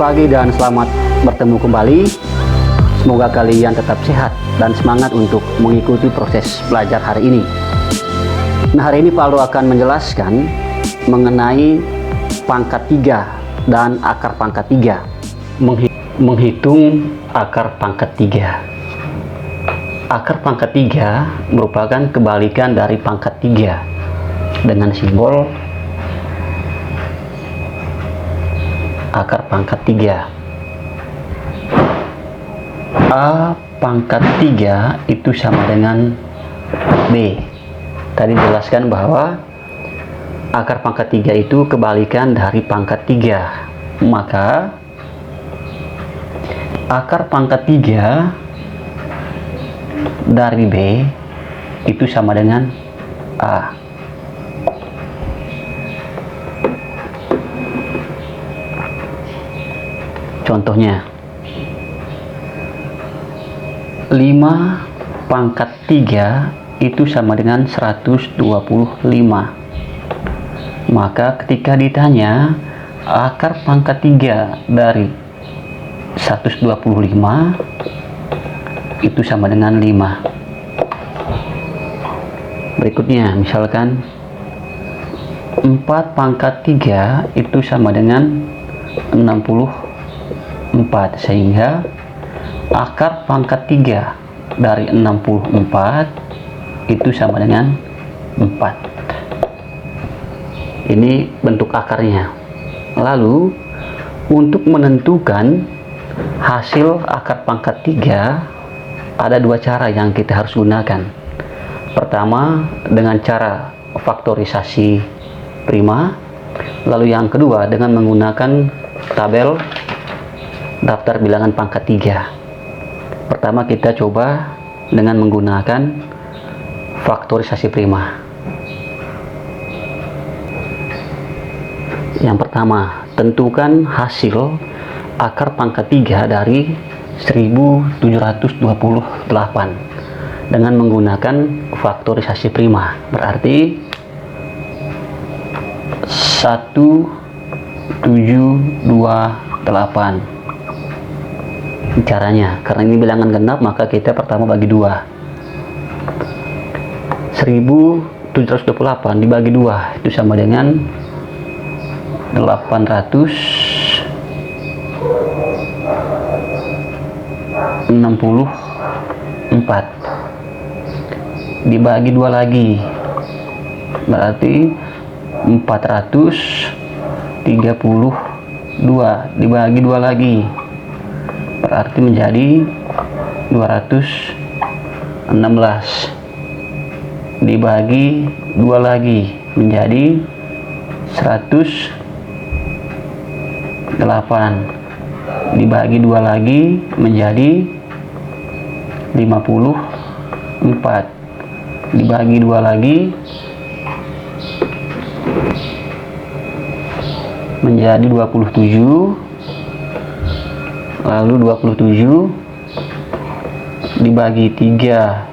Selamat pagi dan selamat bertemu kembali. Semoga kalian tetap sehat dan semangat untuk mengikuti proses belajar hari ini. Nah, hari ini Pak Aldo akan menjelaskan mengenai pangkat 3 dan akar pangkat 3. Menghitung akar pangkat 3. Akar pangkat 3 merupakan kebalikan dari pangkat 3 dengan simbol akar pangkat 3. A pangkat 3 itu sama dengan B. Tadi jelaskan bahwa akar pangkat 3 itu kebalikan dari pangkat 3. Maka akar pangkat 3 dari B itu sama dengan A. Contohnya, 5 pangkat 3 itu sama dengan 125. Maka ketika ditanya akar pangkat 3 dari 125 itu sama dengan 5. Berikutnya, misalkan 4 pangkat 3 itu sama dengan 64, sehingga akar pangkat 3 dari 64 itu sama dengan 4. Ini bentuk akarnya. Lalu untuk menentukan hasil akar pangkat 3 ada dua cara yang kita harus gunakan. Pertama, dengan cara faktorisasi prima. Lalu yang kedua, dengan menggunakan tabel daftar bilangan pangkat 3. Pertama, kita coba dengan menggunakan faktorisasi prima. Yang pertama, tentukan hasil akar pangkat 3 dari 1728 dengan menggunakan faktorisasi prima. Berarti 1728. Caranya, karena ini bilangan genap, maka kita pertama bagi 2. 1728 dibagi 2 itu sama dengan 864. Dibagi 2 lagi, berarti 432. Dibagi 2 lagi, berarti menjadi 216. Dibagi 2 lagi menjadi 108. Dibagi 2 lagi menjadi 54. Dibagi 2 lagi menjadi 27. Lalu 27 dibagi 3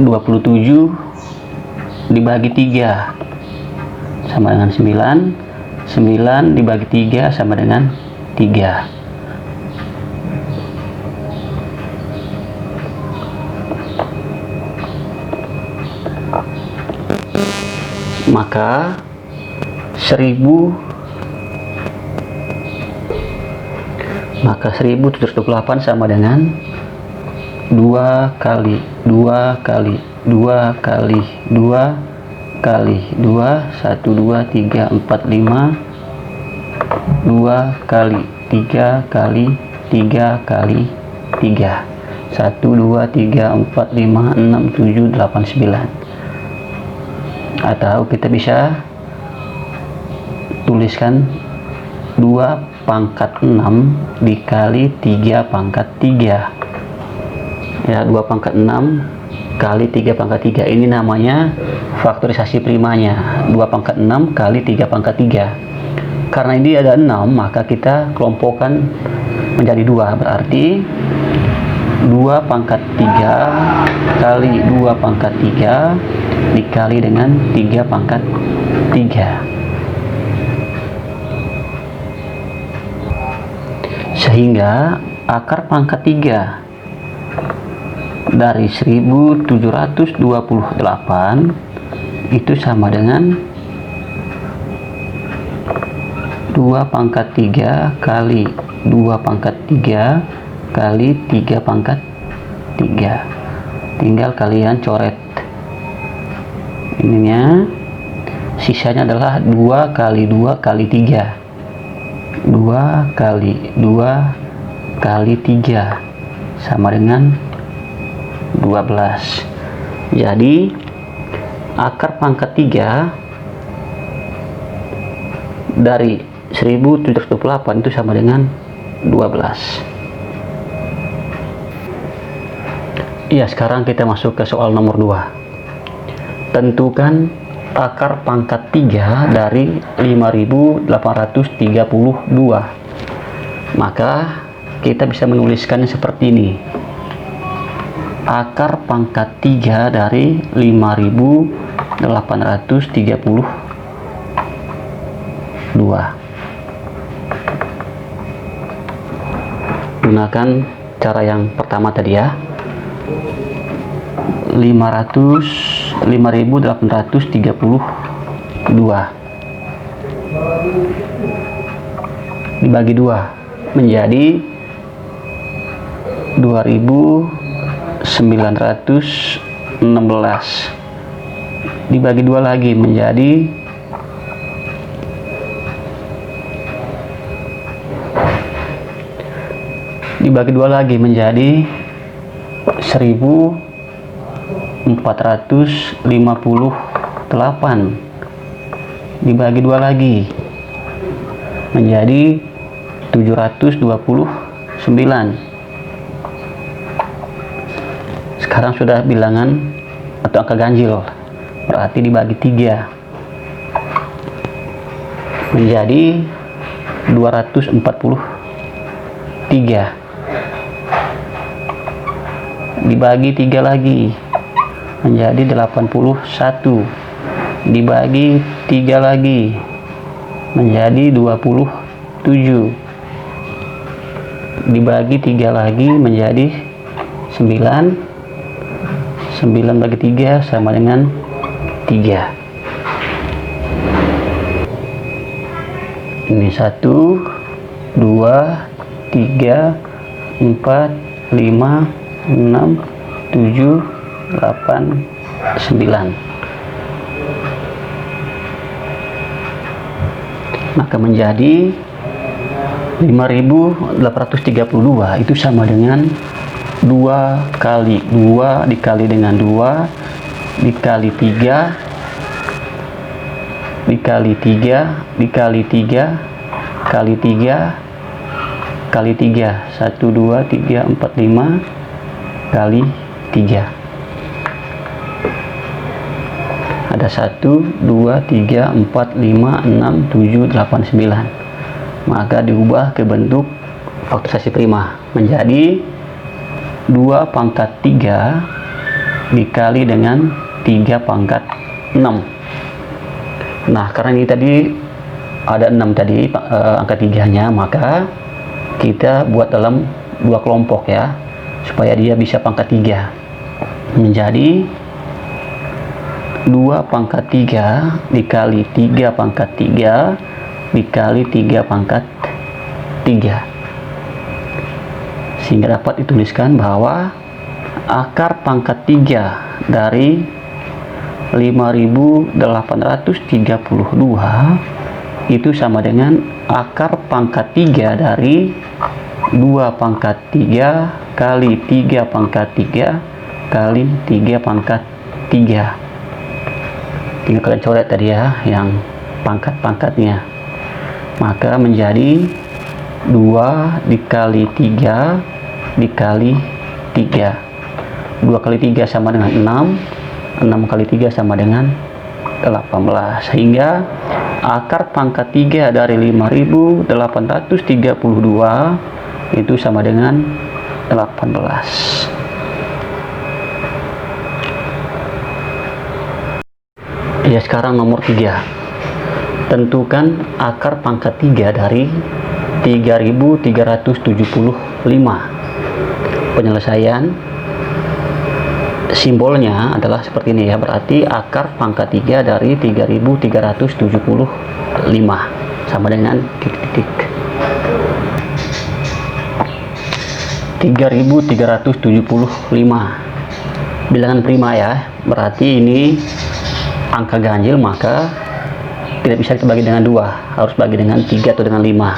27 dibagi 3 sama dengan 9. 9 dibagi 3 sama dengan 3. Maka 1728 sama dengan 2 kali 2 kali 2 kali 2 kali 2 1 2 3 4 5 2 kali 3 kali 3 kali 3 1 2 3 4 5 6 7 8 9. Atau kita bisa tuliskan 2 pangkat 6 dikali 3 pangkat 3. Ya, 2 pangkat 6 kali 3 pangkat 3. Ini namanya faktorisasi primanya. 2 pangkat 6 kali 3 pangkat 3. Karena ini ada 6, maka kita kelompokkan menjadi 2. Berarti 2 pangkat 3 kali 2 pangkat 3 dikali dengan 3 pangkat 3. Sehingga akar pangkat 3 dari 1728 itu sama dengan 2 pangkat 3 kali 2 pangkat 3 kali 3 pangkat 3. Tinggal kalian coret ininya, sisanya adalah 2 kali 2 kali 3, 2 kali 2 kali 3 sama dengan 12. Jadi akar pangkat 3 dari 1728 itu sama dengan 12. Iya, sekarang kita masuk ke soal nomor 2. Tentukan akar pangkat 3 dari 5832. Maka kita bisa menuliskannya seperti ini. Akar pangkat 3 dari 5832. Gunakan cara yang pertama tadi ya. 5832 dibagi 2 menjadi 2916, dibagi 2 lagi menjadi 1458, dibagi 2 lagi menjadi 729. Sekarang sudah bilangan atau angka ganjil, berarti dibagi 3 menjadi 243, dibagi 3 lagi menjadi 81, dibagi 3 lagi menjadi 27, dibagi 3 lagi menjadi 9. 9 bagi 3 sama dengan 3. Ini 1 2 3 4 5 6 7 8 9. Maka menjadi 5832 itu sama dengan 2 kali 2 dikali dengan 2 dikali 3 dikali 3 dikali 3 kali 3 kali 3, 1 2 3 4 5 kali 3. Ada 1 2 3 4 5 6 7 8 9. Maka diubah ke bentuk faktorisasi prima menjadi 2 pangkat 3 dikali dengan 3 pangkat 6. Nah, karena ini tadi ada 6 tadi angka 3-nya, maka kita buat dalam 2 kelompok ya, supaya dia bisa pangkat 3. Menjadi 2 pangkat 3 dikali 3 pangkat 3 dikali 3 pangkat 3. Sehingga dapat dituliskan bahwa akar pangkat 3 dari 5832 itu sama dengan akar pangkat 3 dari 2 pangkat 3 kali 3 pangkat 3 kali 3 pangkat 3. Tinggal kalian coret tadi ya yang pangkat-pangkatnya. Maka menjadi 2 dikali 3 dikali 3. 2 kali 3 sama dengan 6. 6 kali 3 sama dengan 18. Sehingga akar pangkat 3 dari 5832 itu sama dengan 18. Ya, sekarang nomor 3. Tentukan akar pangkat 3 dari 3375. Penyelesaian simbolnya adalah seperti ini ya, berarti akar pangkat 3 dari 3375 sama dengan titik-titik. 3375 bilangan prima ya, berarti ini angka ganjil, maka tidak bisa kita bagi dengan 2, harus bagi dengan 3 atau dengan 5.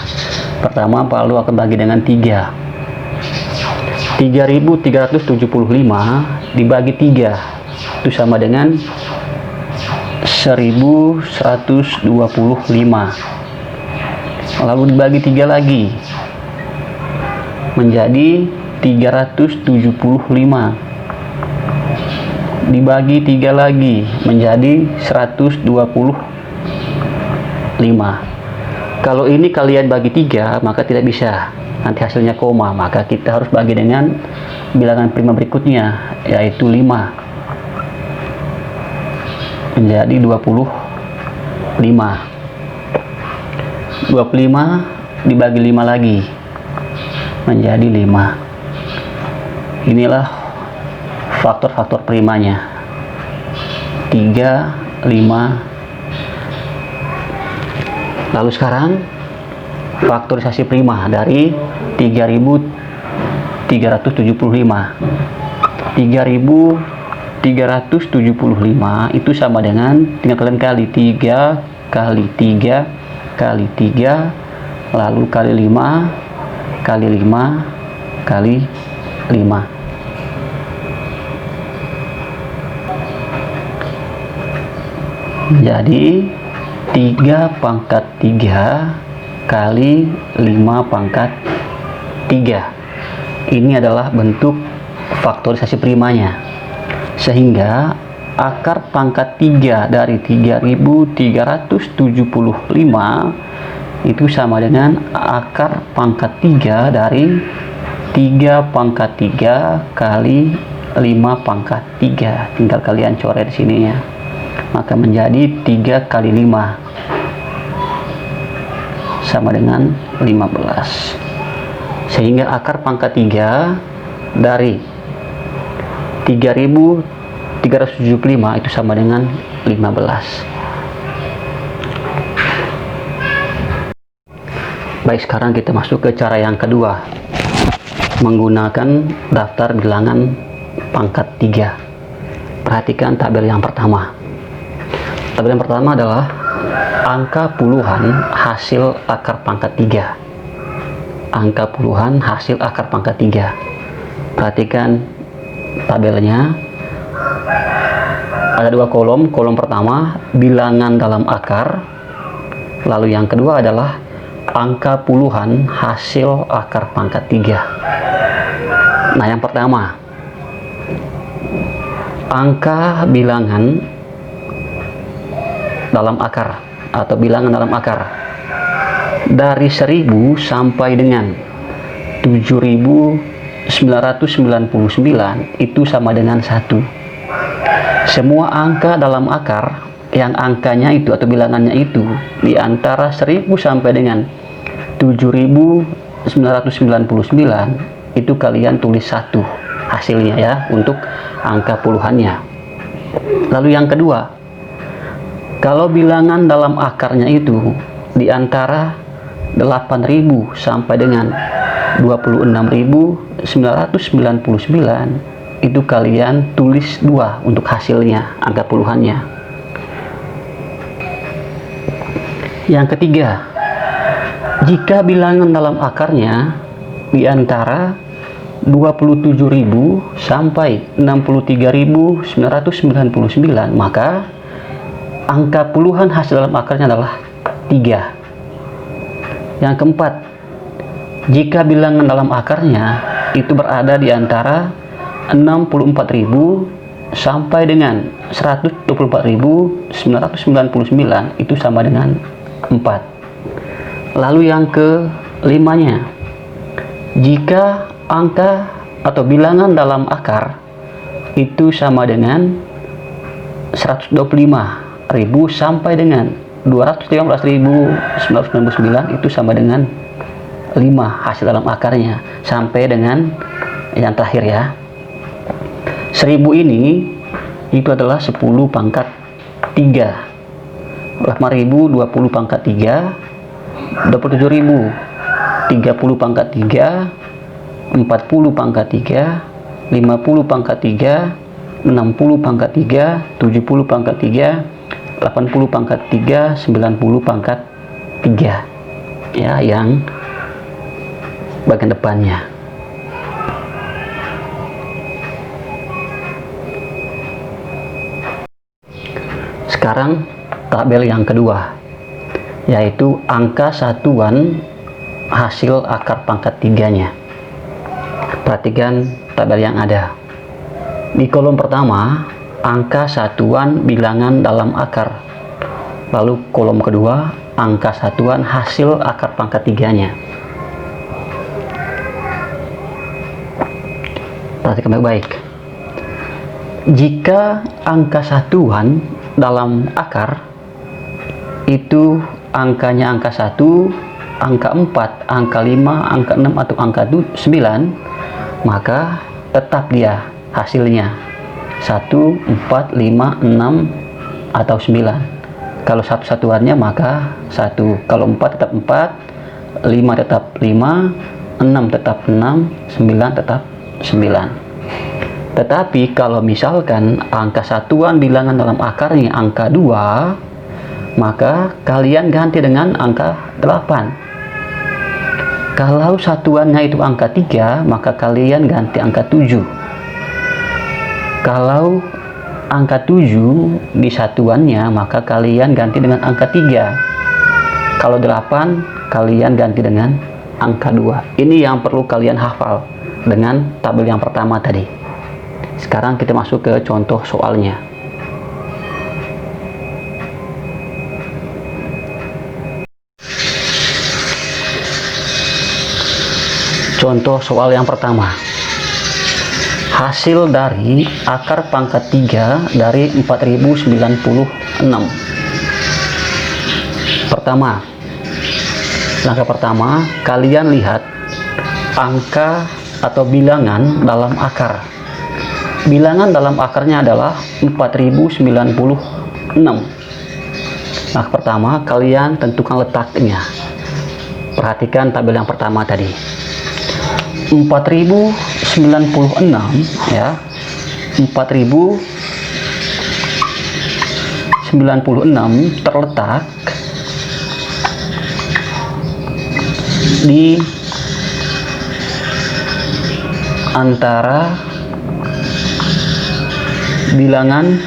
Pertama, Pak Lu akan bagi dengan 3. 3375 dibagi 3 itu sama dengan 1125. Lalu dibagi 3 lagi menjadi 375. Dibagi 3 lagi menjadi 125. Kalau ini kalian bagi 3 maka tidak bisa, nanti hasilnya koma, maka kita harus bagi dengan bilangan prima berikutnya, yaitu 5 menjadi 25. 25 dibagi 5 lagi menjadi 5. Inilah faktor-faktor primanya, 3, 5. Lalu sekarang faktorisasi prima dari 3375. 3375 itu sama dengan, tinggal kalian kali 3 kali 3 kali 3, lalu kali 5 kali 5 kali 5. Jadi 3 pangkat 3 kali 5 pangkat 3. Ini adalah bentuk faktorisasi primanya. Sehingga akar pangkat 3 dari 3375 itu sama dengan akar pangkat 3 dari 3 pangkat 3 kali 5 pangkat 3. Tinggal kalian coret di sini ya. Maka menjadi 3 kali 5 sama dengan 15. Sehingga akar pangkat 3 dari 3375 itu sama dengan 15. Baik, sekarang kita masuk ke cara yang kedua, menggunakan daftar bilangan pangkat 3. Perhatikan tabel yang pertama. Tabel yang pertama adalah angka puluhan hasil akar pangkat 3. Angka puluhan hasil akar pangkat 3. Perhatikan tabelnya. Ada 2 kolom. Kolom pertama bilangan dalam akar. Lalu yang kedua adalah angka puluhan hasil akar pangkat 3. Nah, yang pertama, angka bilangan dalam akar atau bilangan dalam akar dari 1000 sampai dengan 7999 itu sama dengan 1. Semua angka dalam akar yang angkanya itu atau bilangannya itu di antara 1000 sampai dengan 7999 itu kalian tulis 1 hasilnya ya, untuk angka puluhannya. Lalu yang kedua, kalau bilangan dalam akarnya itu di antara 8000 sampai dengan 26999 itu kalian tulis 2 untuk hasilnya, angka puluhannya. Yang ketiga, jika bilangan dalam akarnya di antara 27.000 sampai 63.999, maka angka puluhan hasil dalam akarnya adalah 3. Yang keempat, jika bilangan dalam akarnya itu berada di antara 64.000 sampai dengan 124.999 itu sama dengan 4. Lalu yang kelimanya, jika angka atau bilangan dalam akar itu sama dengan 125 sampai dengan 215.999 itu sama dengan 5 hasil dalam akarnya sampai dengan yang terakhir ya. 1000 ini itu adalah 10 pangkat 3. 8.000 20 pangkat 3 27.000 30 pangkat 3 40 pangkat 3 50 pangkat 3 60 pangkat 3 70 pangkat 3 80 pangkat 3 90 pangkat 3 ya, yang bagian depannya. Sekarang tabel yang kedua, yaitu angka satuan hasil akar pangkat 3-nya. Perhatikan tabel yang ada. Di kolom pertama, angka satuan bilangan dalam akar. Lalu kolom kedua, angka satuan hasil akar pangkat 3-nya. Perhatikan baik-baik. Jika angka satuan dalam akar itu angkanya angka 1, angka 4, angka 5, angka 6 atau angka 9, maka tetap dia hasilnya 1, 4, 5, 6 atau 9. Kalau satu-satuannya maka 1. Kalau 4 tetap 4, 5 tetap 5, 6 tetap 6, 9 tetap 9. Tetapi kalau misalkan angka satuan bilangan dalam akarnya angka 2, maka kalian ganti dengan angka 8. Kalau satuannya itu angka 3, maka kalian ganti angka 7. Kalau angka 7 di satuannya, maka kalian ganti dengan angka 3. Kalau 8, kalian ganti dengan angka 2. Ini yang perlu kalian hafal dengan tabel yang pertama tadi. Sekarang kita masuk ke contoh soalnya. Contoh soal yang pertama. Hasil dari akar pangkat 3 dari 4096. Langkah pertama, kalian lihat angka atau bilangan dalam akar. Bilangan dalam akarnya adalah 4096. Langkah pertama, kalian tentukan letaknya. Perhatikan tabel yang pertama tadi. 4096 ya. 4096 terletak di antara bilangan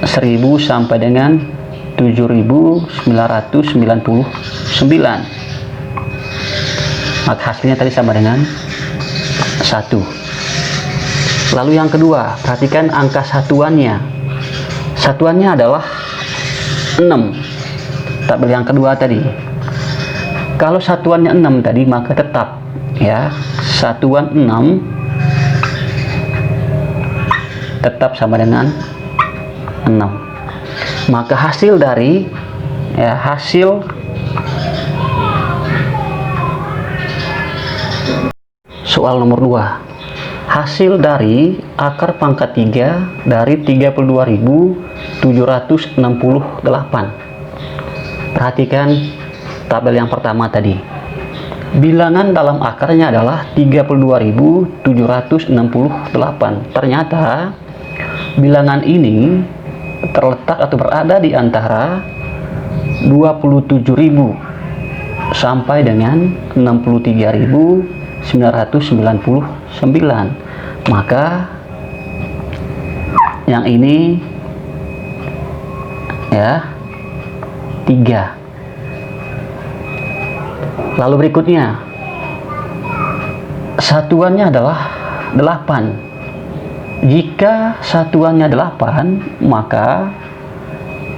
1000 sampai dengan 7999. Maka hasilnya tadi sama dengan 1. Lalu yang kedua, perhatikan angka satuannya. Satuannya adalah 6. Tabel yang kedua tadi. Kalau satuannya 6 tadi, maka tetap ya, satuan 6 tetap sama dengan 6. Maka hasil dari ya, hasil soal nomor 2. Hasil dari akar pangkat 3 dari 32.768. Perhatikan tabel yang pertama tadi. Bilangan dalam akarnya adalah 32.768. Ternyata bilangan ini terletak atau berada di antara 27.000 sampai dengan 63.999. Maka yang ini ya 3. Lalu berikutnya satuannya adalah 8. Jika satuannya 8, maka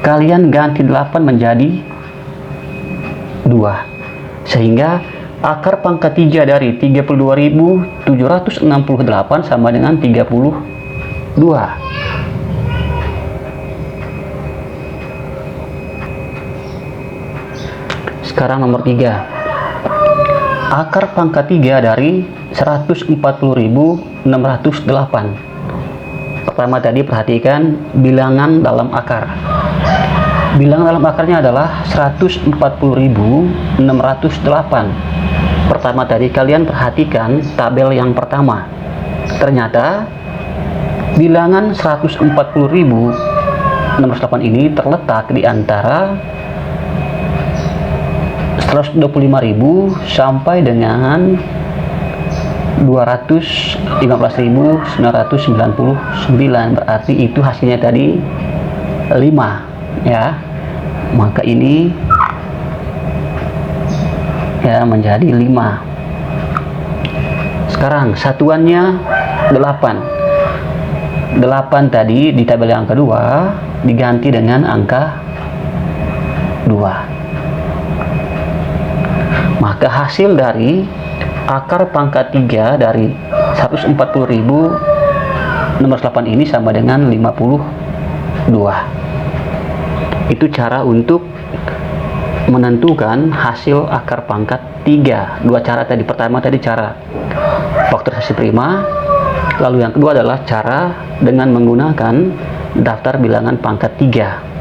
kalian ganti 8 menjadi 2, sehingga akar pangkat 3 dari 32.768 sama dengan 32. Sekarang nomor 3. Akar pangkat 3 dari 140.608. Pertama tadi perhatikan bilangan dalam akar. Bilangan dalam akarnya adalah 140.608. Pertama tadi kalian perhatikan tabel yang pertama. Ternyata bilangan 140.608 ini terletak di antara 125.000 sampai dengan 215.999. Berarti itu hasilnya tadi 5 ya. Maka ini ya menjadi 5. Sekarang satuannya 8. 8 tadi di tabel yang kedua diganti dengan angka 2. Maka hasil dari akar pangkat 3 dari 140.608 ini sama dengan 52. Itu cara untuk menentukan hasil akar pangkat 3. Dua cara tadi. Pertama tadi cara faktorisasi prima, lalu yang kedua adalah cara dengan menggunakan daftar bilangan pangkat 3.